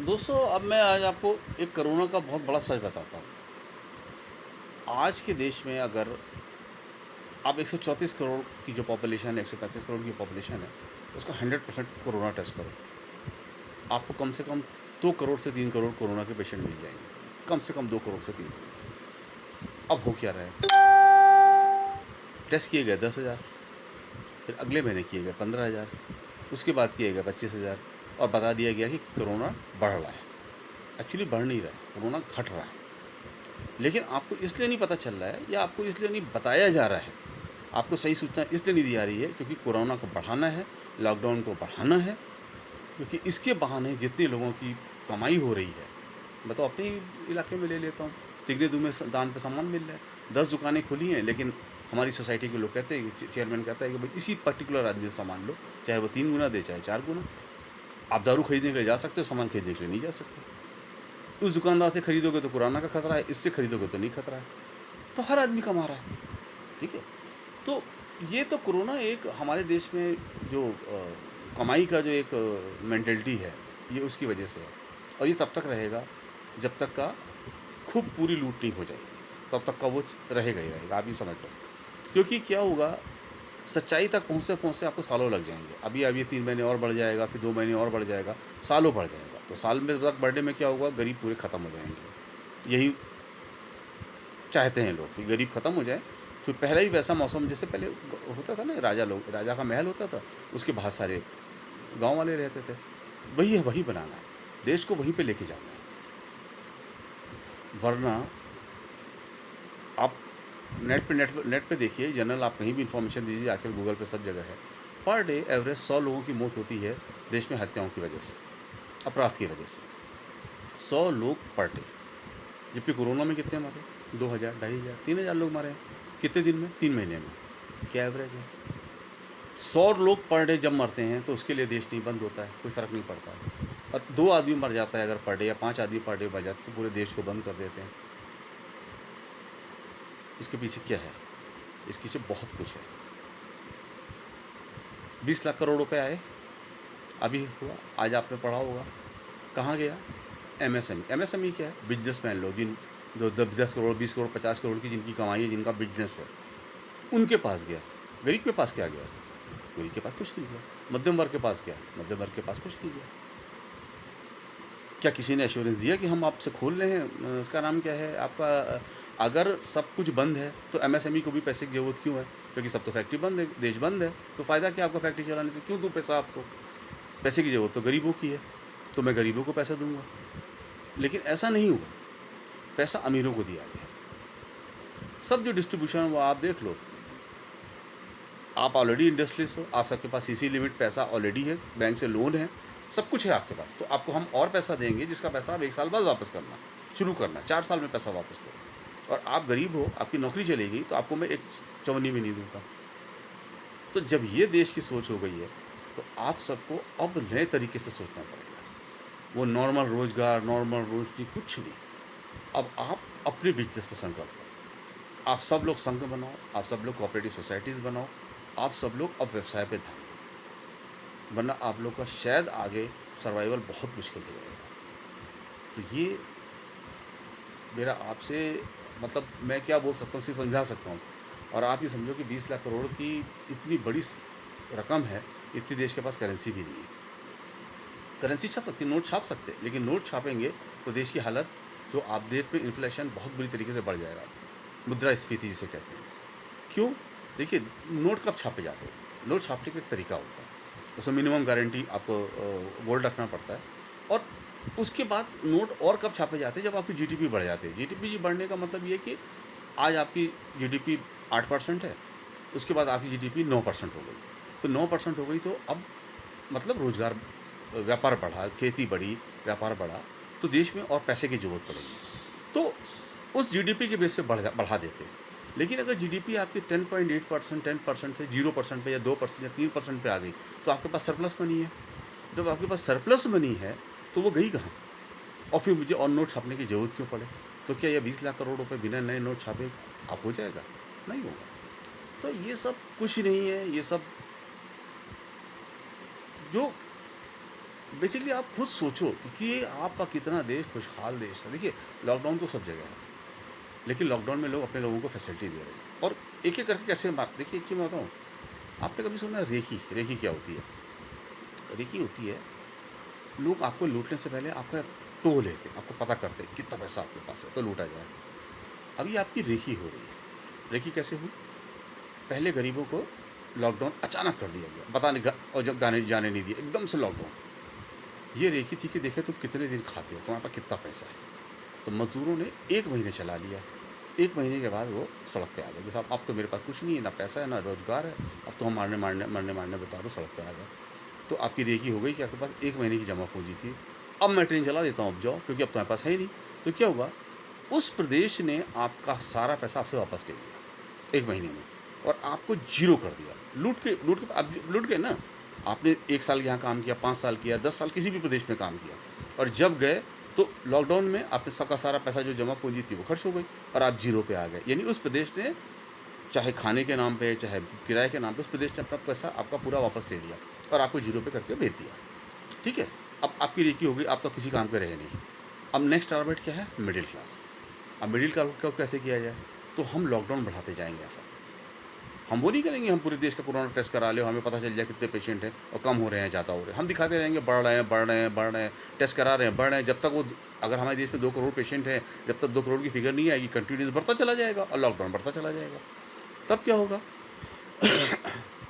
दोस्तों, अब मैं आज आपको एक कोरोना का बहुत बड़ा सच बताता हूँ। आज के देश में अगर आप 134 करोड़ की जो पॉपुलेशन है, 135 करोड़ की पॉपुलेशन है, उसका 100% कोरोना टेस्ट करो, आपको कम से कम 2 करोड़ से 3 करोड़ कोरोना के पेशेंट मिल जाएंगे। कम से कम 2 करोड़ से 3 करोड़। अब हो क्या रहा है? टेस्ट किए गए 10,000, फिर अगले महीने किए गए 15,000, उसके बाद किए गए 25,000 और बता दिया गया कि कोरोना बढ़ रहा है। एक्चुअली बढ़ नहीं रहा है, कोरोना घट रहा है। लेकिन आपको इसलिए नहीं पता चल रहा है या आपको इसलिए नहीं बताया जा रहा है, आपको सही सूचना इसलिए नहीं दी जा रही है क्योंकि कोरोना को बढ़ाना है, लॉकडाउन को बढ़ाना है, क्योंकि इसके बहाने जितने लोगों की कमाई हो रही है। मैं तो अपने इलाके में ले लेता हूँ, तिगने दुमे दान पे सामान मिल रहा है। 10 दुकानें खुली हैं, लेकिन हमारी सोसाइटी के लोग कहते हैं, चेयरमैन कहता है कि भाई इसी पर्टिकुलर आदमी से सामान लो, चाहे वो 3 गुना दे चाहे 4 गुना। आप दारू खरीदने के लिए जा सकते हो, सामान खरीदने के लिए नहीं जा सकते। उस दुकानदार से खरीदोगे तो कोरोना का खतरा है, इससे खरीदोगे तो नहीं खतरा है। तो हर आदमी कमा रहा है, ठीक है। तो ये तो कोरोना एक हमारे देश में जो कमाई का जो एक मेंटेलिटी है, ये उसकी वजह से है। और ये तब तक रहेगा जब तक का खूब पूरी लूट नहीं हो जाएगी, तब तक का वो रहेगा ही रहेगा, आप ही समझ लो। क्योंकि क्या होगा, सच्चाई तक पहुँचते पहुँचते आपको सालों लग जाएंगे। अभी अभी 3 महीने और बढ़ जाएगा, फिर 2 महीने और बढ़ जाएगा, सालों बढ़ जाएगा। तो साल में तक बढ़ने में क्या होगा, गरीब पूरे ख़त्म हो जाएंगे। यही चाहते हैं लोग कि गरीब ख़त्म हो जाए। फिर पहले ही वैसा मौसम जैसे पहले होता था ना, राजा का महल होता था, उसके बाहर सारे गांव वाले रहते थे। वही है, वही बनाना है, देश को वहीं पे लेके जाना है। वरना आप नेट पे देखिए, जनरल आप कहीं भी इंफॉर्मेशन दीजिए, आजकल गूगल पे सब जगह है। पर डे एवरेज 100 लोगों की मौत होती है देश में हत्याओं की वजह से, अपराध की वजह से। 100 लोग पर डे। जबकि कोरोना में कितने मरे? 2,000, 2,500, 3,000 लोग मरे हैं। कितने दिन में? 3 महीने में। क्या एवरेज है? 100 लोग पर डे जब मरते हैं तो उसके लिए देश नहीं बंद होता है, कोई फ़र्क नहीं पड़ता है। और 2 आदमी मर जाता है अगर पर डे, या 5 आदमी पर डे मर जाते तो पूरे देश को बंद कर देते हैं। इसके पीछे क्या है? इसके पीछे बहुत कुछ है। 20 लाख करोड़ रुपए आए, अभी हुआ, आज आपने पढ़ा होगा। कहाँ गया? एमएसएमई। एमएसएमई क्या है? बिजनेसमैन लोग, जिन जो 10 करोड़, 20 करोड़, 50 करोड़ की जिनकी कमाई है, जिनका बिजनेस है, उनके पास गया। गरीब के पास क्या गया? गरीब के पास कुछ नहीं गया। मध्यम वर्ग के पास क्या? मध्यम वर्ग के पास कुछ नहीं गया। क्या किसी ने एश्योरेंस दिया कि हम आपसे खोल रहे हैं, इसका नाम क्या है आपका, अगर सब कुछ बंद है तो एमएसएमई को भी पैसे की ज़रूरत क्यों है? क्योंकि सब तो फैक्ट्री बंद है, देश बंद है, तो फ़ायदा क्या आपका फैक्ट्री चलाने से? क्यों दूँ पैसा आपको? पैसे की ज़रूरत तो गरीबों की है, तो मैं गरीबों को पैसा दूंगा। लेकिन ऐसा नहीं हुआ, पैसा अमीरों को दिया गया। सब जो डिस्ट्रीब्यूशन वो आप देख लो। आप ऑलरेडी इंडस्ट्रियलिस्ट हो, आप सबके पास सीसी लिमिट पैसा ऑलरेडी है, बैंक से लोन है, सब कुछ है आपके पास। तो आपको हम और पैसा देंगे जिसका पैसा आप 1 साल बाद वापस करना शुरू करना, 4 साल में पैसा वापस करो। और आप गरीब हो, आपकी नौकरी चली गई, तो आपको मैं एक चवन्नी भी नहीं दूंगा। तो जब ये देश की सोच हो गई है, तो आप सबको अब नए तरीके से सोचना पड़ेगा। वो नॉर्मल रोजगार, नॉर्मल रोजी कुछ नहीं। अब आप अपने बिजनेस पर संकल्प करो। आप सब लोग संघ बनाओ, आप सब लोग कोऑपरेटिव सोसाइटीज़ बनाओ, आप सब लोग अब व्यवसाय पे ध्यान दो, वरना आप लोग का शायद आगे सर्वाइवल बहुत मुश्किल हो जाएगा। तो ये मेरा आपसे, मतलब मैं क्या बोल सकता हूँ, सिर्फ समझा सकता हूँ। और आप ये समझो कि 20 लाख करोड़ की इतनी बड़ी रकम है, इतनी देश के पास करेंसी भी नहीं है। करेंसी छाप सकते, नोट छाप सकते, लेकिन नोट छापेंगे तो देश की हालत, जो आप देश में इन्फ्लेशन बहुत बुरी तरीके से बढ़ जाएगा, मुद्रास्फीति जिसे कहते हैं। क्यों? देखिए, नोट कब छापे जाते हैं? नोट छापने का एक तरीका होता है, उसमें मिनिमम गारंटी आपको गोल्ड रखना पड़ता है। और उसके बाद नोट और कब छापे जाते हैं? जब आपकी जीडीपी बढ़ जाती है। जीडीपी बढ़ने का मतलब ये कि आज आपकी जीडीपी 8% है, उसके बाद आपकी जीडीपी 9% हो गई। तो 9% हो गई तो अब मतलब रोजगार, व्यापार बढ़ा, खेती बढ़ी, व्यापार बढ़ा, तो देश में और पैसे की ज़रूरत पड़ेगी, तो उस जीडीपी के बेस से बढ़ा देते हैं। लेकिन अगर जीडीपी आपकी 10.8%, 10% से 0% पे या 2% या 3% पे आ गई, तो आपके पास सरप्लस मनी है। जब आपके पास सरप्लस मनी है तो वो गई कहाँ? और फिर मुझे और नोट छापने की ज़रूरत क्यों पड़े? तो क्या ये 20 लाख करोड़ रुपए बिना नए नोट छापे आप हो जाएगा? नहीं होगा। तो ये सब कुछ नहीं है, ये सब जो बेसिकली आप खुद सोचो कि ये आपका कितना देश खुशहाल देश था। देखिए, लॉकडाउन तो सब जगह है, लेकिन लॉकडाउन में लोग अपने लोगों को फैसिलिटी दे रहे हैं और एक-एक करके कैसे बात। देखिए, एक चीज़ मैं बताऊँ, आपने कभी सुना है रेकी? रेकी क्या होती है? रेकी होती है, लोग आपको लूटने से पहले आपका टो लेते हैं, आपको पता करते हैं कितना पैसा आपके पास है तो लूटा जाए। अब ये आपकी रेकी हो रही है। रेकी कैसे हुई? पहले गरीबों को लॉकडाउन अचानक कर दिया गया, पता नहीं और जब गाने जाने नहीं दिए, एकदम से लॉकडाउन। ये रेकी थी कि देखे तुम कितने दिन खाते हो, तुम्हारे पास कितना पैसा है। तो मज़दूरों ने 1 महीने चला लिया। 1 महीने के बाद वो सड़क पे आ गए कि साहब अब तो मेरे पास कुछ नहीं है, ना पैसा है, ना रोज़गार है, अब तो हम मरने बता दो, सड़क पे आ गए। तो आपकी रेकी हो गई कि आपके पास 1 महीने की जमा पूँजी थी। अब मैं ट्रेन चला देता हूँ, अब जाओ, क्योंकि अब तुम्हारे पास है ही नहीं। तो क्या हुआ? उस प्रदेश ने आपका सारा पैसा आपसे वापस ले लिया 1 महीने में और आपको ज़ीरो कर दिया। लूट के आप लूट गए ना। आपने 1 साल यहाँ काम किया, 5 साल किया, 10 साल किसी भी प्रदेश में काम किया और जब गए तो लॉकडाउन में आपने सबका सारा पैसा जो जमा पूँजी थी वो खर्च हो गई और आप ज़ीरो पे आ गए। यानी उस प्रदेश ने चाहे खाने के नाम पे, चाहे किराए के नाम पे, उस प्रदेश ने अपना पैसा आपका पूरा वापस ले लिया और आपको ज़ीरो पे करके भेज दिया। ठीक है? अब आपकी रेकी हो गई, आप तो किसी काम पे रहे नहीं। अब नेक्स्ट टारगेट क्या है? Middle class. अब मिडिल क्लास को कैसे किया जाए? तो हम लॉकडाउन बढ़ाते जाएँगे ऐसा। हम वो नहीं करेंगे हम पूरे देश का कोरोना टेस्ट करा लें, हमें पता चल जाए कितने पेशेंट हैं और कम हो रहे हैं, ज़्यादा हो रहे हैं। हम दिखाते रहेंगे बढ़ रहे हैं, बढ़ रहे हैं, बढ़ रहे हैं, टेस्ट करा रहे हैं, बढ़ रहे हैं। जब तक वो, अगर हमारे देश में 2 करोड़ पेशेंट हैं, जब तक 2 करोड़ की फिगर नहीं आएगी, कंटिन्यूअस बढ़ता चला जाएगा और लॉकडाउन बढ़ता चला जाएगा। तब क्या होगा?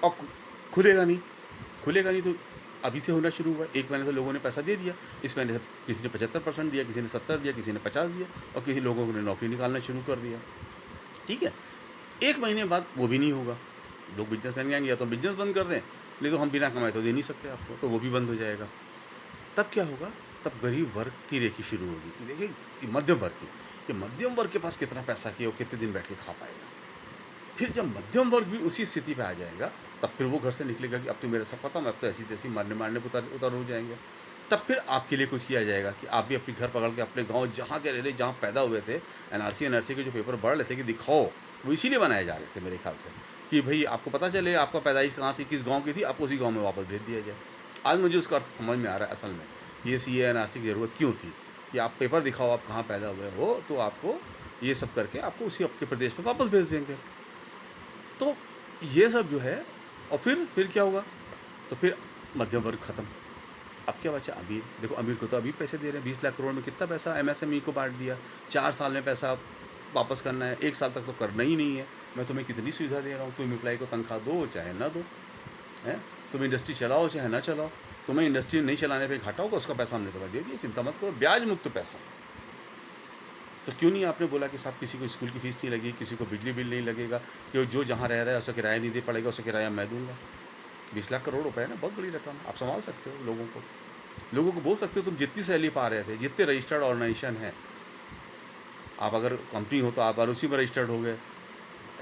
और खुलेगा नहीं। खुलेगा नहीं तो अभी से होना शुरू हुआ। 1 महीने से लोगों ने पैसा दे दिया, इस महीने से किसी ने 75% दिया, किसी ने 70 दिया, किसी ने 50 दिया और किसी लोगों ने नौकरी निकालना शुरू कर दिया। ठीक है? 1 महीने बाद वो भी नहीं होगा। लोग बिज़नेसमैन कहेंगे या तो हम बिज़नेस बंद कर दें, नहीं तो हम बिना कमाए तो दे नहीं सकते आपको, तो वो भी बंद हो जाएगा। तब क्या होगा? तब गरीब वर्ग की रेखी शुरू होगी कि देखिए, ये मध्यम वर्ग की, कि मध्यम वर्ग के पास कितना पैसा है कि वो कितने दिन बैठ के खा पाएगा। फिर जब मध्यम वर्ग भी उसी स्थिति पे आ जाएगा, तब फिर वो घर से निकलेगा कि अब तो मेरा सब खत्म है, अब तो ऐसी-तैसी मारने-मारने पे उतर हो जाएँगे। तब फिर आपके लिए कुछ किया जाएगा कि आप भी अपनी घर पकड़ के अपने गाँव जहाँ के रह रहे, जहाँ पैदा हुए थे, एनआरसी के जो पेपर पढ़ रहे थे कि दिखाओ, वो इसीलिए बनाए जा रहे थे मेरे ख़्याल से, कि भई आपको पता चले आपका पैदाइश कहाँ थी, किस गाँव की थी, आपको उसी गाँव में वापस भेज दिया जाए। आज मुझे उसका अर्थ समझ में आ रहा है असल में, ये सीए एनआरसी की ज़रूरत क्यों थी, कि आप पेपर दिखाओ आप कहाँ पैदा हुए हो, तो आपको ये सब करके आपको उसी आपके प्रदेश में वापस भेज देंगे। तो ये सब जो है, और फिर क्या होगा? तो फिर मध्यम वर्ग खत्म। अब क्या बचा? अमीर। देखो, अमीर को तो अभी पैसे दे रहे हैं, 20 लाख करोड़ में कितना पैसा एमएसएमई को बाँट दिया। 4 साल में पैसा वापस करना है, 1 साल तक तो करना ही नहीं है। मैं तुम्हें कितनी सुविधा दे रहा हूँ, तुम एम्प्लॉयी को तनख्वाह दो चाहे ना दो, हैं? तुम इंडस्ट्री चलाओ चाहे ना चलाओ, तुम्हें इंडस्ट्री नहीं चलाने पे घाटा होगा, उसका पैसा हमने तुम्हें दे दिया, चिंता मत करो, ब्याज मुक्त पैसा। तो क्यों नहीं आपने बोला कि साहब किसी को स्कूल की फ़ीस नहीं लगेगी, किसी को बिजली बिल नहीं लगेगा, कि जो जहाँ रह रहा है उसे किराया नहीं दे पड़ेगा, उसे किराया मैं दूँगा। 20 लाख करोड़ रुपए है ना, बहुत बड़ी रकम है। आप सँभाल सकते हो लोगों को। लोगों को बोल सकते हो तुम जितनी सैलरी पा रहे थे, जितने रजिस्टर्ड ऑर्गेनाइजेशन हैं, आप अगर कंपनी हो तो आप और उसी में रजिस्टर्ड हो गए।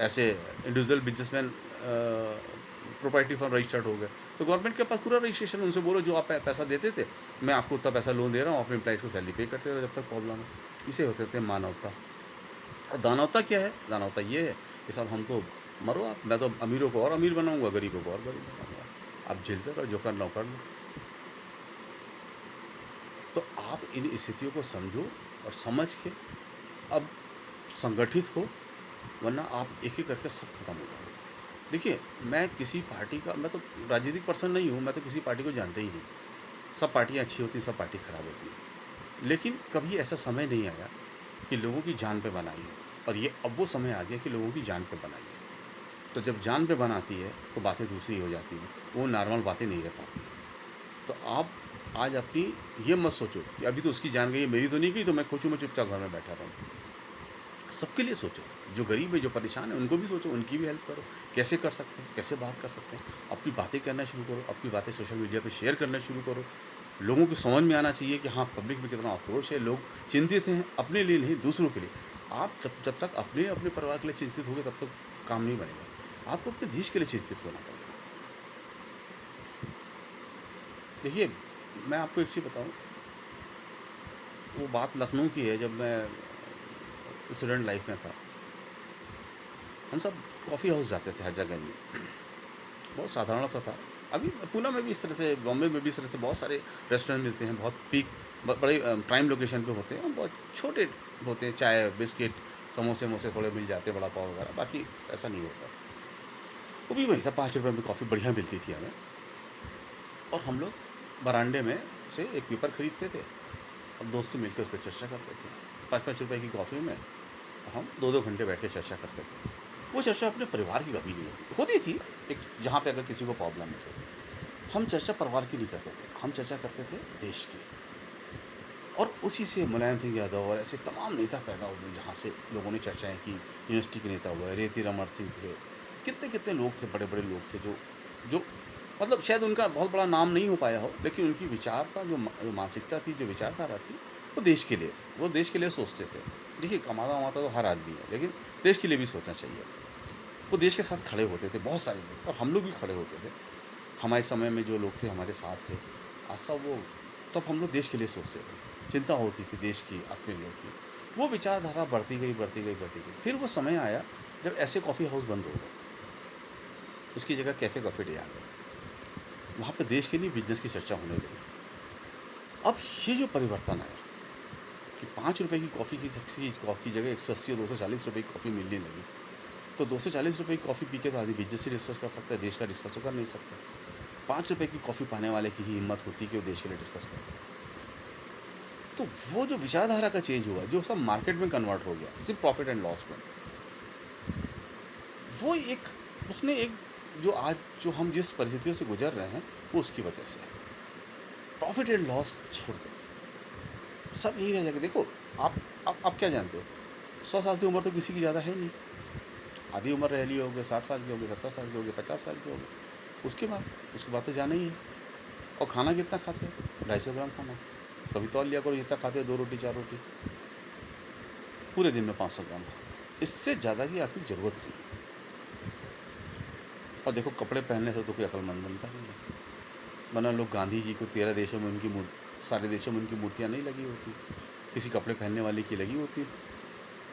ऐसे individual businessman proprietary firm registered हो गए। तो गवर्नमेंट के पास पूरा रजिस्ट्रेशन, उनसे बोलो जो आप पैसा देते थे, मैं आपको उतना पैसा लोन दे रहा हूँ, अपने एम्प्लॉइज़ को सैलरी पे करते रहो जब तक प्रॉब्लम है। इसे होते थे मानवता। और दानवता क्या है? दानवता ये है कि साहब हमको मरो आप, मैं तो अमीरों को और अमीर बनाऊँगा, गरीबों को और गरीब बनाऊँगा। आप झेलते रहो, जो करना हो कर लो। तो आप इन स्थितियों को समझो और समझ के अब संगठित हो, वरना आप एक-एक करके सब खत्म हो जाओगे। देखिए, मैं किसी पार्टी का, मैं तो राजनीतिक पर्सन नहीं हूँ, मैं तो किसी पार्टी को जानता ही नहीं। सब पार्टियाँ अच्छी होती हैं, सब पार्टी खराब होती है। लेकिन कभी ऐसा समय नहीं आया कि लोगों की जान पे बनाई है, और ये अब वो समय आ गया कि लोगों की जान पे बनाई है। तो जब जान पे बनाती है, तो बातें दूसरी हो जाती हैं, वो नॉर्मल बातें नहीं रह पाती हैं। तो आप आज अपनी ये मत सोचो कि अभी तो उसकी जान गई है, मेरी तो नहीं गई, तो मैं खुश हूँ, मैं चुपचाप घर में बैठा रहूँ। सबके लिए सोचो, जो गरीब है, जो परेशान है, उनको भी सोचो, उनकी भी हेल्प करो। कैसे कर सकते हैं, कैसे बात कर सकते हैं, अपनी बातें करना शुरू करो, अपनी बातें सोशल मीडिया पे शेयर करना शुरू करो। लोगों को समझ में आना चाहिए कि हाँ, पब्लिक में कितना आक्रोश है, लोग चिंतित हैं, अपने लिए नहीं, दूसरों के लिए। आप जब जब तक अपने परिवार के लिए चिंतित होंगे, तब तक काम नहीं बनेगा। आपको अपने देश के लिए चिंतित होना पड़ेगा। देखिए, मैं आपको एक चीज़ बताऊँ, वो बात लखनऊ की है, जब मैं स्टूडेंट लाइफ में था। हम सब कॉफ़ी हाउस जाते थे हर जगह में। बहुत साधारण सा था। अभी पूना में भी इस तरह से, बॉम्बे में भी इस तरह से बहुत सारे रेस्टोरेंट मिलते हैं, बहुत पीक बड़े प्राइम लोकेशन पे होते हैं, और बहुत छोटे होते हैं, चाय बिस्किट समोसे वमोसे थोड़े मिल जाते हैं, बड़ा पाव वगैरह, बाकी ऐसा नहीं होता। वो भी वही था, 5 रुपये में कॉफ़ी बढ़िया मिलती थी हमें, और हम लोग बरामदे में से एक पेपर खरीदते थे और दोस्त मिलकर उस पर चर्चा करते थे। 5-5 रुपए की कॉफ़ी में हम 2-2 घंटे बैठ के चर्चा करते थे। वो चर्चा अपने परिवार की कभी नहीं होती थी, एक जहाँ पे अगर किसी को प्रॉब्लम है तो हम चर्चा परिवार की नहीं करते थे, हम चर्चा करते थे देश की। और उसी से मुलायम सिंह यादव और ऐसे तमाम नेता पैदा हुए, जहाँ से लोगों ने चर्चाएं की। यूनिवर्सिटी के नेता हुए, रेती रमन सिंह थे, कितने कितने लोग थे, बड़े बड़े लोग थे, जो मतलब शायद उनका बहुत बड़ा नाम नहीं हो पाया हो, लेकिन उनकी विचारता जो मानसिकता थी, जो विचारधारा थी, वो देश के लिए थी, वो देश के लिए सोचते थे। देखिए, कमाता वमाता तो हर आदमी है, लेकिन देश के लिए भी सोचना चाहिए। वो देश के साथ खड़े होते थे, बहुत सारे लोग, और हम लोग भी खड़े होते थे। हमारे समय में जो लोग थे हमारे साथ थे, आज सब वो, तब हम लोग देश के लिए सोचते थे, चिंता होती थी देश की, अपने लोग की। वो विचारधारा बढ़ती गई, बढ़ती गई, बढ़ती गई। फिर वो समय आया जब ऐसे कॉफ़ी हाउस बंद हो गए, उसकी जगह कैफ़े कॉफ़ी डे आ गए। वहाँ पे देश के लिए बिजनेस की चर्चा होने लगी। अब ये जो परिवर्तन आया कि 5 रुपए की कॉफ़ी की जगह 180 और 240 रुपए की कॉफ़ी मिलने लगी, तो 240 रुपए की कॉफ़ी पी के तो आदमी बिजनेस ही डिस्कस कर सकता है, देश का डिस्कस तो कर नहीं सकता। 5 रुपए की कॉफ़ी पाने वाले की ही हिम्मत होती है कि वो देश के लिए डिस्कस करे। तो वो जो विचारधारा का चेंज हुआ, जो सब मार्केट में कन्वर्ट हो गया, सिर्फ प्रॉफिट एंड लॉस में, वो एक, उसने एक, जो आज जो हम जिस परिस्थितियों से गुजर रहे हैं, वो उसकी वजह से है। प्रॉफिट एंड लॉस छोड़ दो, सब यही रह जाएगा। देखो, आप क्या जानते हो, 100 साल की उम्र तो किसी की ज़्यादा है नहीं। आधी उम्र रह ली होगे, 60 साल के होगे, 70 साल के होगे, 50 साल के होगे, उसके बाद तो जाना ही है। और खाना कितना खाते हैं? 250 ग्राम खाना। कभी तौल लिया करो, जितना खाते हो, 2 रोटी 4 रोटी, पूरे दिन में 500 ग्राम खाते हैं। इससे ज़्यादा की आपकी ज़रूरत नहीं है। और देखो, कपड़े पहनने से तो कोई अक्लमंद बनता नहीं है, वरना लोग गांधी जी को 13 देशों में सारे देशों में उनकी मूर्तियाँ नहीं लगी होती, किसी कपड़े पहनने वाले की लगी होती।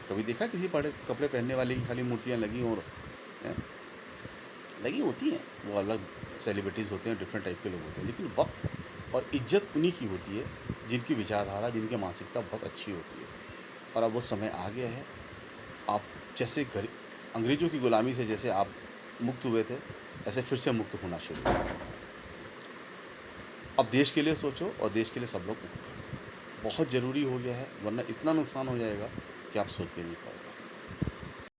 कभी देखा किसी कपड़े पहनने वाले की खाली मूर्तियाँ लगी और लगी होती हैं? वो अलग सेलिब्रिटीज़ होते हैं, डिफरेंट टाइप के लोग होते हैं, लेकिन वक्त और इज्जत उन्हीं की होती है जिनकी विचारधारा, जिनकी मानसिकता बहुत अच्छी होती है। और अब वो समय आ गया है, आप जैसे अंग्रेज़ों की ग़ुलामी से जैसे आप मुक्त हुए थे, ऐसे फिर से मुक्त होना शुरू करो। अब देश के लिए सोचो, और देश के लिए सब लोग बहुत ज़रूरी हो गया है, वरना इतना नुकसान हो जाएगा कि आप सोच भी नहीं पाओगे।